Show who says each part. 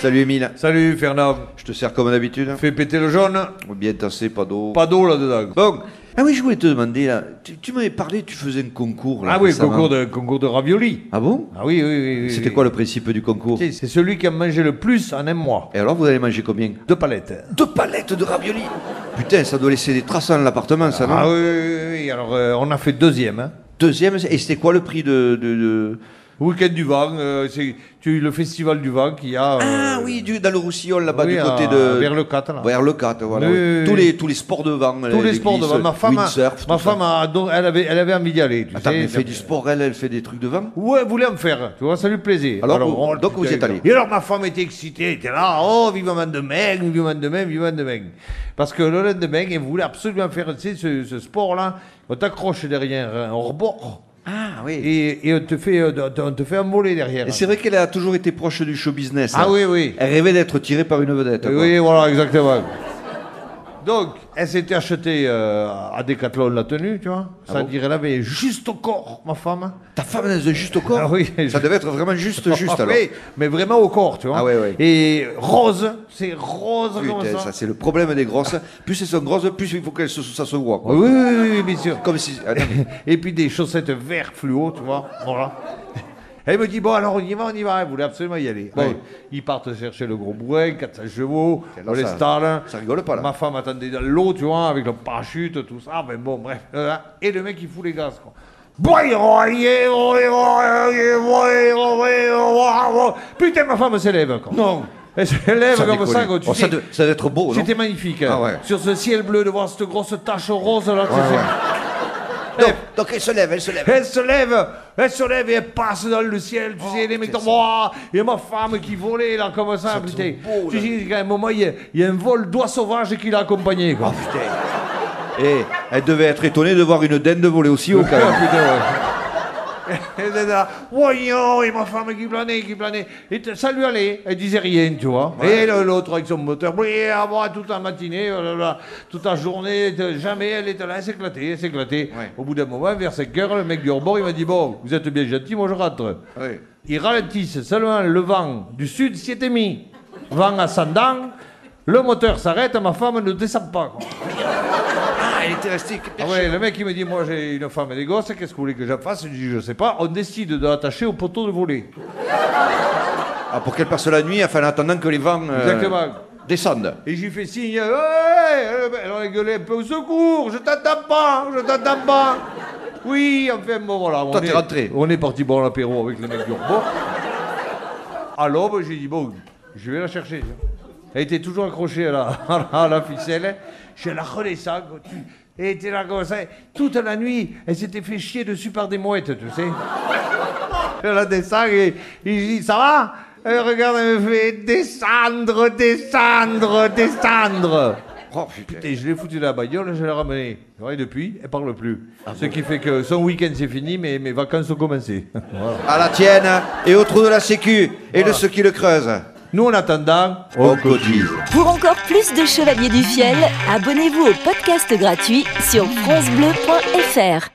Speaker 1: Salut Émile.
Speaker 2: Salut Fernand.
Speaker 1: Je te sers comme d'habitude.
Speaker 2: Fais péter le jaune.
Speaker 1: Bien tassé, pas d'eau.
Speaker 2: Pas d'eau là-dedans.
Speaker 1: Bon. Ah oui, je voulais te demander là. Tu m'avais parlé, tu faisais un concours là.
Speaker 2: Ah oui,
Speaker 1: récemment.
Speaker 2: concours de ravioli.
Speaker 1: Ah bon?
Speaker 2: Ah oui.
Speaker 1: C'était quoi le principe du concours?
Speaker 2: C'est celui qui a mangé le plus en un mois.
Speaker 1: Et alors vous allez manger combien?
Speaker 2: 2 palettes.
Speaker 1: 2 palettes de ravioli. Putain, ça doit laisser des traces dans l'appartement, ça, non?
Speaker 2: Ah oui. Alors on a fait deuxième. Hein.
Speaker 1: Deuxième, et c'était quoi le prix de...
Speaker 2: Week-end du vin, c'est le festival du vin qu'il y a.
Speaker 1: Ah oui, dans le Roussillon, là-bas,
Speaker 2: oui,
Speaker 1: du côté de...
Speaker 2: Vers le 4, là.
Speaker 1: Vers le 4, voilà.
Speaker 2: Oui.
Speaker 1: Tous les sports de vin.
Speaker 2: Tous les sports de vin. Ma femme, elle avait envie d'y aller.
Speaker 1: Attends, mais elle fait du sport, elle fait des trucs de vin?
Speaker 2: Ouais, elle voulait en faire, tu vois, ça lui plaisait.
Speaker 1: Alors donc vous y êtes allé.
Speaker 2: Et alors ma femme était excitée, elle était là, oh, vivement demain. Parce que le lendemain, elle voulait absolument faire, tu sais, ce sport-là, on t'accroche derrière un rebord.
Speaker 1: Ah oui.
Speaker 2: Et on te fait envoler derrière.
Speaker 1: Et c'est vrai qu'elle a toujours été proche du show business.
Speaker 2: Ah
Speaker 1: hein.
Speaker 2: Oui.
Speaker 1: Elle rêvait d'être tirée par une vedette. Quoi.
Speaker 2: Oui, voilà, exactement. Donc, elle s'était achetée à Decathlon la tenue, tu vois. Ça dire, elle avait juste au corps, ma femme.
Speaker 1: Ta femme, elle avait juste au corps?
Speaker 2: Ah oui.
Speaker 1: Ça devait être vraiment juste alors.
Speaker 2: Oui, mais vraiment au corps, tu vois.
Speaker 1: Ah ouais.
Speaker 2: Et rose, c'est rose comme
Speaker 1: Putain,
Speaker 2: ça.
Speaker 1: ça c'est le problème des grosses. Plus elles sont grosses, plus il faut que ça se voit. Quoi.
Speaker 2: Oui, bien sûr.
Speaker 1: Comme si... Ah,
Speaker 2: Et puis des chaussettes vert fluo, tu vois. Voilà. Elle me dit, bon, alors on y va. Elle voulait absolument y aller. Bon, ils partent chercher le gros bourrin, 400 chevaux, on les stalle.
Speaker 1: Ça rigole pas, là.
Speaker 2: Ma femme attendait dans l'eau, tu vois, avec le parachute, tout ça. Ben bon, bref. Et le mec, il fout les gaz, quoi. Putain, ma femme s'élève, quoi.
Speaker 1: Non.
Speaker 2: Elle s'élève comme ça, quoi.
Speaker 1: Ça doit être beau, non?
Speaker 2: C'était magnifique.
Speaker 1: Ah ouais.
Speaker 2: Sur ce ciel bleu, de voir cette grosse tache rose, là,
Speaker 1: Donc elle se lève.
Speaker 2: Elle se lève et elle passe dans le ciel, tu sais, les mecs et ma femme qui volait là comme ça, putain. Tu sais qu'à un moment, il y a un vol d'oies sauvages qui l'a accompagné, quoi.
Speaker 1: Oh putain. Et elle devait être étonnée de voir une dinde voler aussi haut, quand même.
Speaker 2: Elle était là, voyons, et ma femme qui planait. Et ça lui allait, elle disait rien, tu vois. Ouais. Et l'autre avec son moteur, toute la matinée, toute la journée, jamais elle était là, elle s'éclatait. Ouais. Au bout d'un moment, vers 5 heures, le mec du rebord, il m'a dit, bon, vous êtes bien gentil, moi je rentre. Ouais. Ils ralentissent, seulement le vent du sud s'y était mis. Vent ascendant, le moteur s'arrête, ma femme ne descend pas, quoi.
Speaker 1: Elle était restée.
Speaker 2: Ah ouais, le mec il me dit, moi j'ai une femme et des gosses, qu'est-ce que vous voulez que je fasse? Je dis, je sais pas, on décide de l'attacher au poteau de volet.
Speaker 1: Ah, pour qu'elle passe la nuit, enfin en attendant que les vents descendent.
Speaker 2: Et j'ai fait signe, elle a gueulé un peu au secours, je t'attends pas. Oui, enfin bon voilà.
Speaker 1: Toi t'es rentré.
Speaker 2: On est parti boire l'apéro avec les mecs du rebord. À l'aube, j'ai dit, bon, je vais la chercher. Elle était toujours accrochée à la ficelle. Je la redescends. Elle était là comme ça. Toute la nuit, elle s'était fait chier dessus par des mouettes, tu sais. Je la descends et je dis, ça va? Elle regarde, elle me fait descendre.
Speaker 1: Oh putain.
Speaker 2: Et je l'ai foutu dans la bagnole, je l'ai ramené. Et depuis, elle parle plus. Ce qui fait que son week-end c'est fini, mais mes vacances ont commencé. Voilà.
Speaker 1: À la tienne et au trou de la sécu et de ceux qui le creusent.
Speaker 2: Nous, en attendant,
Speaker 1: on cotise.
Speaker 3: Pour encore plus de Chevaliers du Fiel, abonnez-vous au podcast gratuit sur francebleu.fr.